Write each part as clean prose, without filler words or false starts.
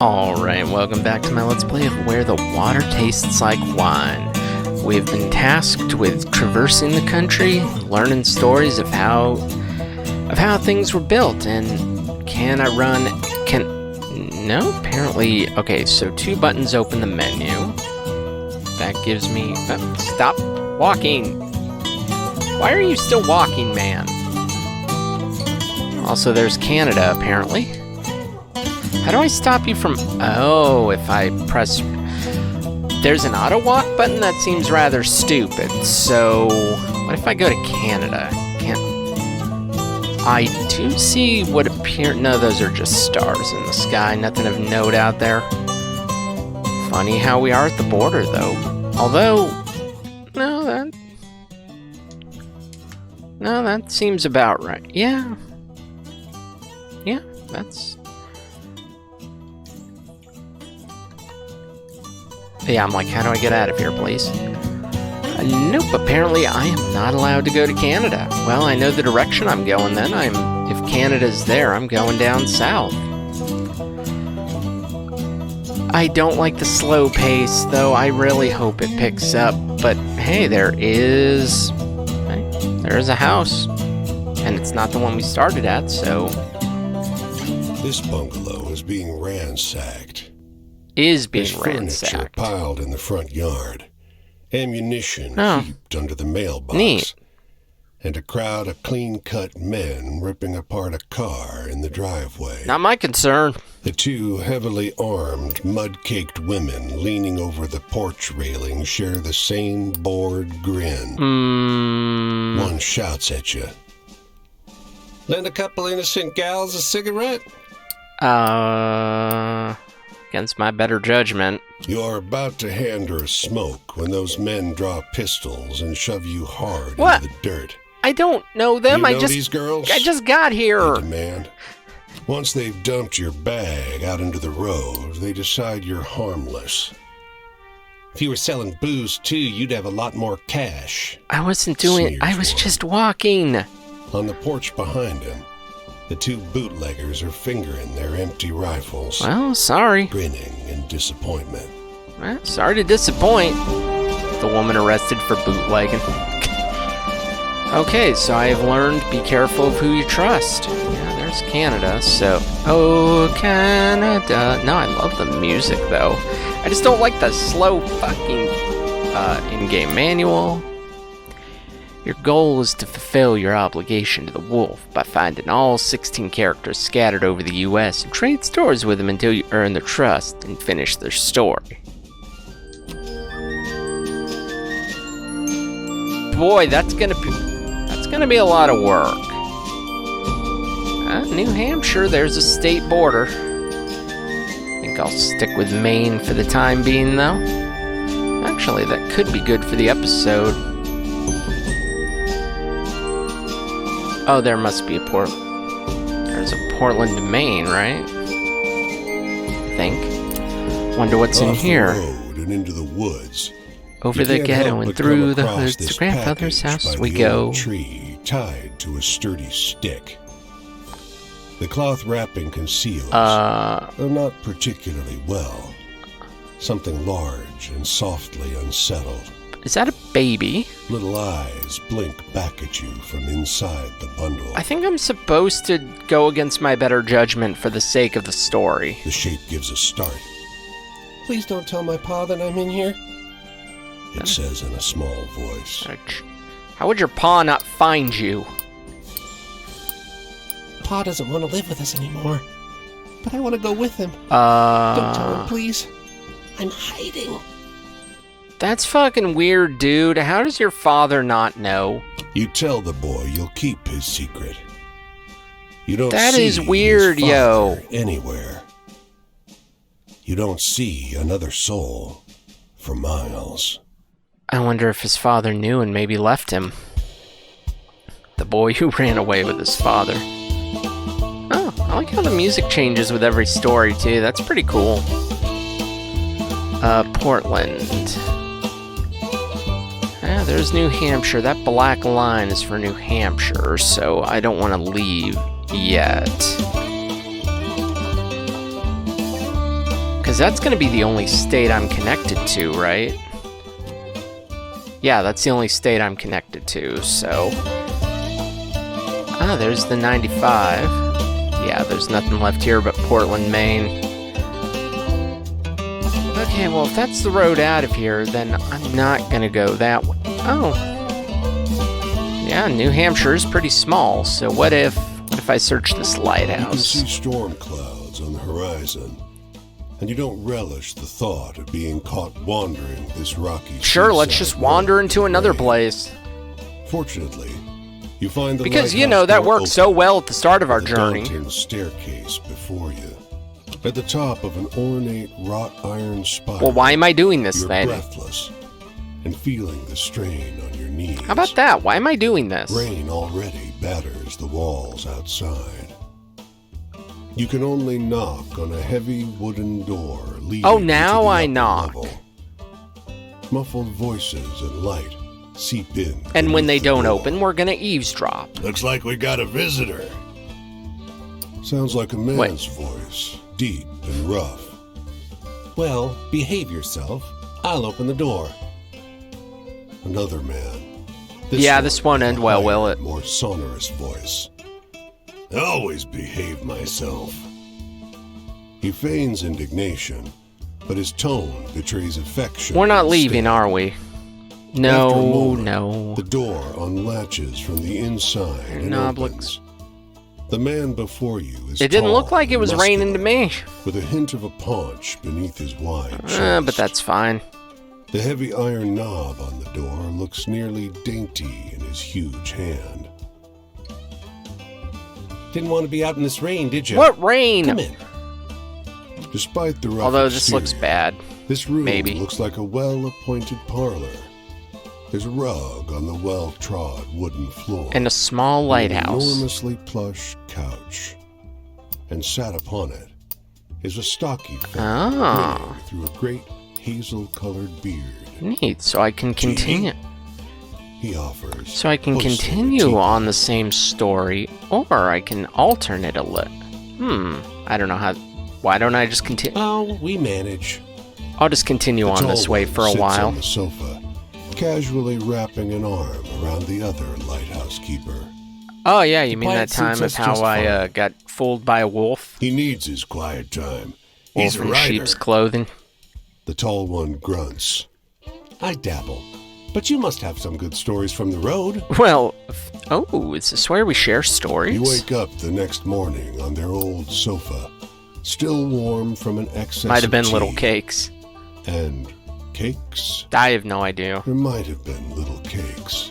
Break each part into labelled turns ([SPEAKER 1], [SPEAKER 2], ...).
[SPEAKER 1] Alright, welcome back to my Let's Play of Where the Water Tastes Like Wine. We've been tasked with traversing the country, learning stories of how things were built, and no, apparently, okay, so 2 buttons open the menu. That gives me, stop walking! Why are you still walking, man? Also, there's Canada, apparently. How do I stop you from... Oh, if I press... There's an auto-walk button? That seems rather stupid. So, what if I go to Canada? I do see what appear... No, those are just stars in the sky. Nothing of note out there. Funny how we are at the border, though. Although... No, that seems about right. Yeah, that's... Yeah, I'm like, how do I get out of here, please? Nope, apparently I am not allowed to go to Canada. Well, I know the direction I'm going then. If Canada's there, I'm going down south. I don't like the slow pace, though. I really hope it picks up. But hey, there is a house. And it's not the one we started at, so...
[SPEAKER 2] This bungalow is being ransacked.
[SPEAKER 1] There's
[SPEAKER 2] furniture piled in the front yard, ammunition heaped under the mailbox,
[SPEAKER 1] neat.
[SPEAKER 2] And a crowd of clean-cut men ripping apart a car in the driveway.
[SPEAKER 1] Not my concern.
[SPEAKER 2] The 2 heavily armed, mud-caked women leaning over the porch railing share the same bored grin. One shouts at you. Lend a couple innocent gals a cigarette?
[SPEAKER 1] Against my better judgment.
[SPEAKER 2] You're about to hand her a smoke when those men draw pistols and shove you hard
[SPEAKER 1] into
[SPEAKER 2] the dirt.
[SPEAKER 1] I don't know them.
[SPEAKER 2] You know these girls?
[SPEAKER 1] I just got here.
[SPEAKER 2] They demand. Once they've dumped your bag out into the road, they decide you're harmless. If you were selling booze too, you'd have a lot more cash.
[SPEAKER 1] I wasn't doing. I was just walking.
[SPEAKER 2] On the porch behind him, the 2 bootleggers are fingering their empty rifles.
[SPEAKER 1] Well, sorry.
[SPEAKER 2] Grinning in disappointment.
[SPEAKER 1] Well, sorry to disappoint. The woman arrested for bootlegging. Okay, so I have learned be careful of who you trust. Yeah, there's Canada, so... Oh, Canada. No, I love the music, though. I just don't like the slow fucking in-game manual. Your goal is to fulfill your obligation to the wolf by finding all 16 characters scattered over the U.S. and trade stories with them until you earn their trust and finish their story. Boy, that's gonna be a lot of work. New Hampshire, there's a state border. I think I'll stick with Maine for the time being, though. Actually, that could be good for the episode. Oh, there must be there's a Portland, Maine, right? I think. Wonder what's in here.
[SPEAKER 2] The road and into the woods.
[SPEAKER 1] Over the ghetto and through the hoods to grandfather's house we go.
[SPEAKER 2] Tree tied to a sturdy stick. The cloth wrapping conceals, though not particularly well, something large and softly unsettled.
[SPEAKER 1] Is that a baby?
[SPEAKER 2] Little eyes blink back at you from inside the bundle.
[SPEAKER 1] I think I'm supposed to go against my better judgment for the sake of the story.
[SPEAKER 2] The shape gives a start. Please don't tell my pa that I'm in here, it says in a small voice.
[SPEAKER 1] How would your pa not find you?
[SPEAKER 3] Pa doesn't want to live with us anymore, but I want to go with him. Don't tell him, please. I'm hiding.
[SPEAKER 1] That's fucking weird, dude. How does your father not know?
[SPEAKER 2] You tell the boy you'll keep his secret. You don't
[SPEAKER 1] That
[SPEAKER 2] see
[SPEAKER 1] is weird,
[SPEAKER 2] his
[SPEAKER 1] yo.
[SPEAKER 2] father anywhere. You don't see another soul for miles.
[SPEAKER 1] I wonder if his father knew and maybe left him. The boy who ran away with his father. Oh, I like how the music changes with every story, too. That's pretty cool. Portland. There's New Hampshire. That black line is for New Hampshire, so I don't want to leave yet. Because that's going to be the only state I'm connected to, right? Yeah, that's the only state I'm connected to, so... Ah, there's the 95. Yeah, there's nothing left here but Portland, Maine. Okay, well, if that's the road out of here, then I'm not gonna go that way. Oh. Yeah, New Hampshire is pretty small, so what if I search this
[SPEAKER 2] You can
[SPEAKER 1] lighthouse?
[SPEAKER 2] see storm clouds on the horizon, and you don't relish the thought of being caught wandering this rocky
[SPEAKER 1] Sure, let's
[SPEAKER 2] seaside
[SPEAKER 1] just wander
[SPEAKER 2] road
[SPEAKER 1] into
[SPEAKER 2] in the
[SPEAKER 1] another
[SPEAKER 2] rain.
[SPEAKER 1] place.
[SPEAKER 2] Fortunately, you find the
[SPEAKER 1] Because, you
[SPEAKER 2] lighthouse
[SPEAKER 1] know, that
[SPEAKER 2] door
[SPEAKER 1] worked so
[SPEAKER 2] open
[SPEAKER 1] well at the start of our
[SPEAKER 2] with a
[SPEAKER 1] journey.
[SPEAKER 2] daunting staircase before you. At the top of an ornate wrought iron spire,
[SPEAKER 1] Well, why am I doing this
[SPEAKER 2] you're
[SPEAKER 1] then?
[SPEAKER 2] breathless and feeling the strain on your knees.
[SPEAKER 1] How about that? Why am I doing this?
[SPEAKER 2] Rain already batters the walls outside. You can only knock on a heavy wooden door leading
[SPEAKER 1] Oh,
[SPEAKER 2] to
[SPEAKER 1] now
[SPEAKER 2] the
[SPEAKER 1] I
[SPEAKER 2] upper
[SPEAKER 1] knock.
[SPEAKER 2] level. Muffled voices and light seep in.
[SPEAKER 1] And when they
[SPEAKER 2] beneath the
[SPEAKER 1] don't
[SPEAKER 2] door.
[SPEAKER 1] open, we're gonna eavesdrop.
[SPEAKER 2] Looks like we got a visitor. Sounds like a man's voice, deep and rough.
[SPEAKER 3] Well, behave yourself. I'll open the door.
[SPEAKER 2] Another man.
[SPEAKER 1] Yeah, this won't end well, will
[SPEAKER 2] higher,
[SPEAKER 1] it?
[SPEAKER 2] More sonorous voice. I always behave myself. He feigns indignation, but his tone betrays affection.
[SPEAKER 1] We're not
[SPEAKER 2] instead.
[SPEAKER 1] leaving, are we?
[SPEAKER 2] After a
[SPEAKER 1] No,
[SPEAKER 2] moment,
[SPEAKER 1] no.
[SPEAKER 2] The door unlatches from the inside and
[SPEAKER 1] Noblix.
[SPEAKER 2] opens. The man before you is
[SPEAKER 1] It didn't
[SPEAKER 2] tall
[SPEAKER 1] look like it
[SPEAKER 2] and
[SPEAKER 1] was raining to
[SPEAKER 2] muscular,
[SPEAKER 1] me.
[SPEAKER 2] with a hint of a paunch beneath his wide chest.
[SPEAKER 1] But that's fine.
[SPEAKER 2] The heavy iron knob on the door looks nearly dainty in his huge hand.
[SPEAKER 3] Didn't want to be out in this rain, did you?
[SPEAKER 1] What rain?
[SPEAKER 3] Come in.
[SPEAKER 2] Despite the rough
[SPEAKER 1] Although this looks
[SPEAKER 2] exterior,
[SPEAKER 1] bad.
[SPEAKER 2] this room
[SPEAKER 1] maybe.
[SPEAKER 2] looks like a well-appointed parlor. There's a rug on the well-trod wooden floor.
[SPEAKER 1] And a small
[SPEAKER 2] An
[SPEAKER 1] lighthouse.
[SPEAKER 2] enormously plush couch. And sat upon it is a stocky figure
[SPEAKER 1] Ah.
[SPEAKER 2] grinning through a great hazel-colored beard.
[SPEAKER 1] Neat. So I can continue.
[SPEAKER 2] He offers.
[SPEAKER 1] So I can
[SPEAKER 2] pushing a
[SPEAKER 1] continue
[SPEAKER 2] teapot.
[SPEAKER 1] on the same story, or I can alternate a lit. I don't know how. Why don't I just continue?
[SPEAKER 3] Oh, we manage.
[SPEAKER 1] I'll just continue
[SPEAKER 2] The
[SPEAKER 1] on
[SPEAKER 2] tall
[SPEAKER 1] this way
[SPEAKER 2] one
[SPEAKER 1] for a
[SPEAKER 2] sits
[SPEAKER 1] while.
[SPEAKER 2] on the sofa, casually wrapping an arm around the other lighthouse keeper.
[SPEAKER 1] Oh yeah, you mean
[SPEAKER 3] quiet
[SPEAKER 1] that time
[SPEAKER 3] suits
[SPEAKER 1] of
[SPEAKER 3] us
[SPEAKER 1] how
[SPEAKER 3] just
[SPEAKER 1] I
[SPEAKER 3] fine.
[SPEAKER 1] got fooled by a wolf?
[SPEAKER 2] He needs his quiet time.
[SPEAKER 1] Wolf
[SPEAKER 2] He's a
[SPEAKER 1] in
[SPEAKER 2] writer.
[SPEAKER 1] sheep's clothing.
[SPEAKER 2] The tall one grunts.
[SPEAKER 3] I dabble. But you must have some good stories from the road.
[SPEAKER 1] Well, oh, is this where we share stories?
[SPEAKER 2] You wake up the next morning on their old sofa, still warm from an excess
[SPEAKER 1] Might have
[SPEAKER 2] of
[SPEAKER 1] been little
[SPEAKER 2] tea.
[SPEAKER 1] cakes.
[SPEAKER 2] And cakes?
[SPEAKER 1] I have no idea.
[SPEAKER 2] There might have been little cakes.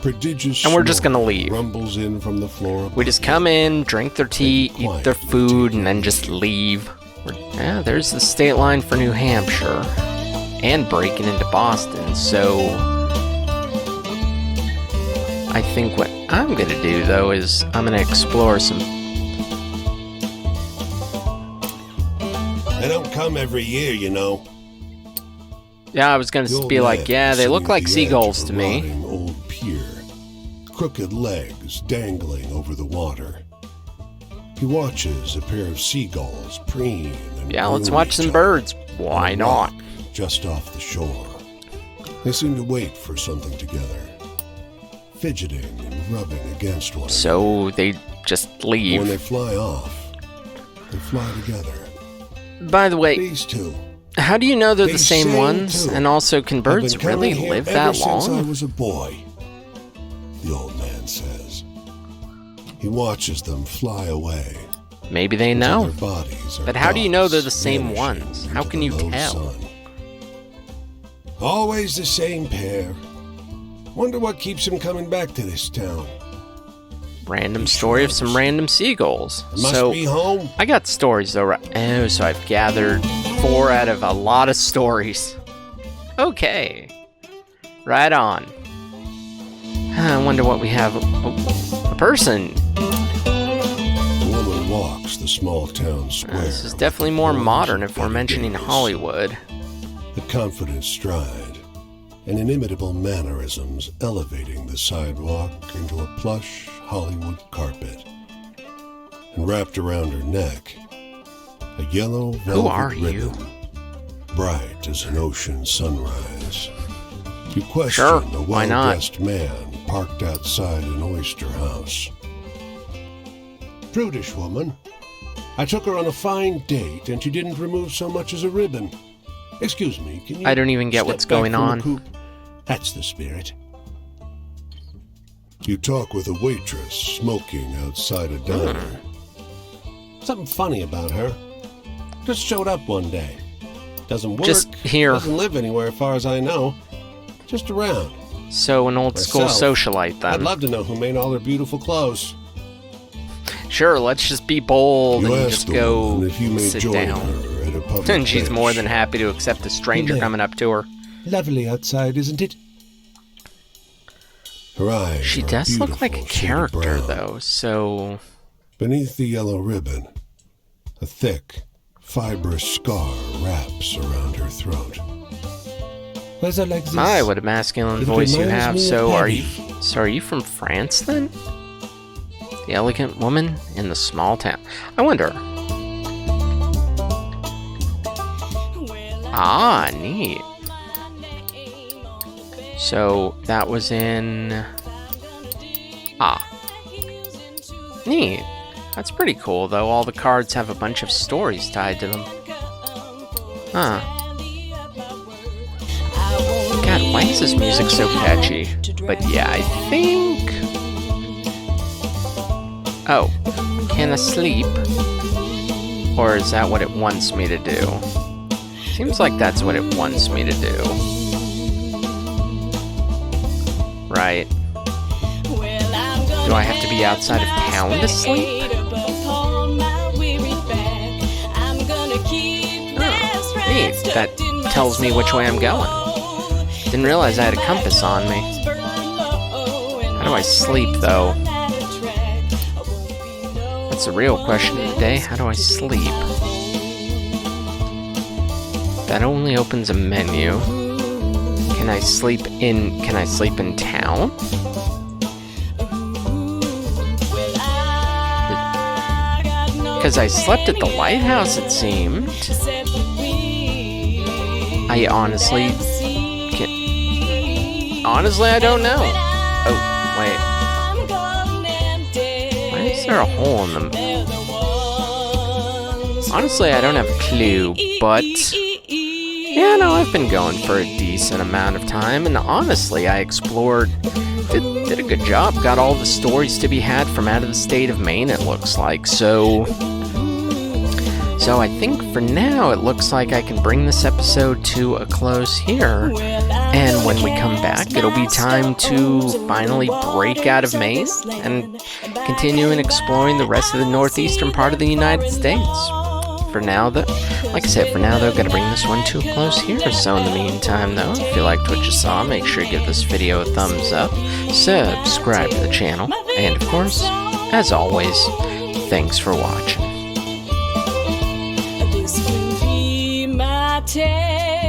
[SPEAKER 2] Prodigious
[SPEAKER 1] And we're just gonna
[SPEAKER 2] snoring
[SPEAKER 1] leave.
[SPEAKER 2] rumbles in from the floor.
[SPEAKER 1] We just come in, drink their tea, eat their food, and then just leave. Yeah, there's the state line for New Hampshire. And breaking into Boston, so... I think what I'm gonna do, though, is I'm gonna explore some...
[SPEAKER 2] They don't come every year, you know.
[SPEAKER 1] Yeah, I was gonna
[SPEAKER 2] The old
[SPEAKER 1] be like,
[SPEAKER 2] man
[SPEAKER 1] yeah, they
[SPEAKER 2] sitting
[SPEAKER 1] look
[SPEAKER 2] at
[SPEAKER 1] like
[SPEAKER 2] the edge
[SPEAKER 1] seagulls
[SPEAKER 2] of
[SPEAKER 1] to
[SPEAKER 2] a
[SPEAKER 1] me.
[SPEAKER 2] rotting old pier, crooked legs dangling over the water. He watches a pair of seagulls preen and
[SPEAKER 1] Yeah, let's
[SPEAKER 2] groom
[SPEAKER 1] watch
[SPEAKER 2] each
[SPEAKER 1] some
[SPEAKER 2] other
[SPEAKER 1] birds.
[SPEAKER 2] on
[SPEAKER 1] Why
[SPEAKER 2] a
[SPEAKER 1] not?
[SPEAKER 2] rock just off the shore. They seem to wait for something together, fidgeting and rubbing against one another.
[SPEAKER 1] So they just
[SPEAKER 2] When they
[SPEAKER 1] leave.
[SPEAKER 2] fly off, they fly together.
[SPEAKER 1] By the way,
[SPEAKER 2] These two.
[SPEAKER 1] how do you know they're the
[SPEAKER 2] They
[SPEAKER 1] same
[SPEAKER 2] sing,
[SPEAKER 1] ones?
[SPEAKER 2] too.
[SPEAKER 1] And also, can birds
[SPEAKER 2] I've been coming
[SPEAKER 1] really
[SPEAKER 2] here
[SPEAKER 1] live
[SPEAKER 2] ever
[SPEAKER 1] that
[SPEAKER 2] since I
[SPEAKER 1] long?
[SPEAKER 2] was a boy, the old man says. He watches them fly away.
[SPEAKER 1] Maybe they
[SPEAKER 2] until
[SPEAKER 1] know.
[SPEAKER 2] their bodies are
[SPEAKER 1] But how do you know they're the
[SPEAKER 2] gods
[SPEAKER 1] same
[SPEAKER 2] vanishing
[SPEAKER 1] ones? How
[SPEAKER 2] into
[SPEAKER 1] can
[SPEAKER 2] the
[SPEAKER 1] you
[SPEAKER 2] low
[SPEAKER 1] tell?
[SPEAKER 2] sun. Always the same pair. Wonder what keeps them coming back to this town.
[SPEAKER 1] Random story of some random seagulls.
[SPEAKER 2] It must
[SPEAKER 1] So,
[SPEAKER 2] be home.
[SPEAKER 1] I got stories though, right? Oh, so I've gathered 4 out of a lot of stories. Okay. Right on. I wonder what we have. Oh, a person.
[SPEAKER 2] The woman walks the small town square.
[SPEAKER 1] This is definitely more
[SPEAKER 2] with
[SPEAKER 1] modern
[SPEAKER 2] orange
[SPEAKER 1] if we're
[SPEAKER 2] bedded
[SPEAKER 1] mentioning
[SPEAKER 2] days,
[SPEAKER 1] Hollywood.
[SPEAKER 2] A confident stride and inimitable mannerisms elevating the sidewalk into a plush Hollywood carpet. And wrapped around her neck A yellow velvet
[SPEAKER 1] Who are
[SPEAKER 2] ribbon,
[SPEAKER 1] you?
[SPEAKER 2] bright as an ocean sunrise. You question
[SPEAKER 1] Sure,
[SPEAKER 2] a
[SPEAKER 1] why not?
[SPEAKER 2] well-dressed man parked outside an oyster house. Prudish woman. I took her on a fine date, and she didn't remove so much as a ribbon. Excuse me, can you...
[SPEAKER 1] I don't even get
[SPEAKER 2] step
[SPEAKER 1] what's
[SPEAKER 2] back
[SPEAKER 1] going
[SPEAKER 2] from the
[SPEAKER 1] on.
[SPEAKER 2] coupe? That's the spirit. You talk with a waitress smoking outside a diner. Something funny about her. Just showed up one day. Doesn't work.
[SPEAKER 1] Just here.
[SPEAKER 2] Doesn't live anywhere, as far as I know. Just around.
[SPEAKER 1] So an old school
[SPEAKER 2] Myself,
[SPEAKER 1] socialite then.
[SPEAKER 2] I'd love to know who made all her beautiful clothes.
[SPEAKER 1] Sure, let's just be bold
[SPEAKER 2] You
[SPEAKER 1] and
[SPEAKER 2] asked
[SPEAKER 1] just
[SPEAKER 2] the
[SPEAKER 1] go
[SPEAKER 2] woman if you may
[SPEAKER 1] sit
[SPEAKER 2] join
[SPEAKER 1] down.
[SPEAKER 2] her at a public
[SPEAKER 1] And she's
[SPEAKER 2] bench.
[SPEAKER 1] more than happy to accept a stranger
[SPEAKER 2] Hello.
[SPEAKER 1] coming up to her.
[SPEAKER 2] Lovely outside, isn't it? Her eyes
[SPEAKER 1] She
[SPEAKER 2] are
[SPEAKER 1] does look like a
[SPEAKER 2] beautiful shade
[SPEAKER 1] character,
[SPEAKER 2] brown.
[SPEAKER 1] though, so...
[SPEAKER 2] Beneath the yellow ribbon, a thick, fibrous scar wraps around her throat. Where's that like this?
[SPEAKER 1] My, what a masculine
[SPEAKER 2] It
[SPEAKER 1] voice you
[SPEAKER 2] reminds
[SPEAKER 1] have.
[SPEAKER 2] me of
[SPEAKER 1] So are
[SPEAKER 2] Patty.
[SPEAKER 1] you... So are you from France, then? The elegant woman in the small town. I wonder... Ah, neat. So, that was in... Ah. Neat. That's pretty cool, though. All the cards have a bunch of stories tied to them. Huh. God, why is this music so catchy? But yeah, I think... Oh. Can I sleep? Or is that what it wants me to do? Seems like that's what it wants me to do. Right. Do I have to be outside of town to sleep? Oh, neat. That tells me which way I'm going. Didn't realize I had a compass on me. How do I sleep, though? That's the real question of the day. How do I sleep? That only opens a menu. Can I sleep in town? Because I slept at the lighthouse, it seemed. I honestly I don't know. Oh, wait. Why is there a hole in them? Honestly, I don't have a clue, but... Yeah, no, I've been going for a decent amount of time, and honestly, I explored... Did a good job. Got all the stories to be had from out of the state of Maine, it looks like, so I think for now, it looks like I can bring this episode to a close here. And when we come back, it'll be time to finally break out of Maine and continue in exploring the rest of the northeastern part of the United States. For now, though, like I said, gotta bring this one to a close here. So in the meantime, though, if you liked what you saw, make sure you give this video a thumbs up, subscribe to the channel, and of course, as always, thanks for watching.
[SPEAKER 4] This will be my tale.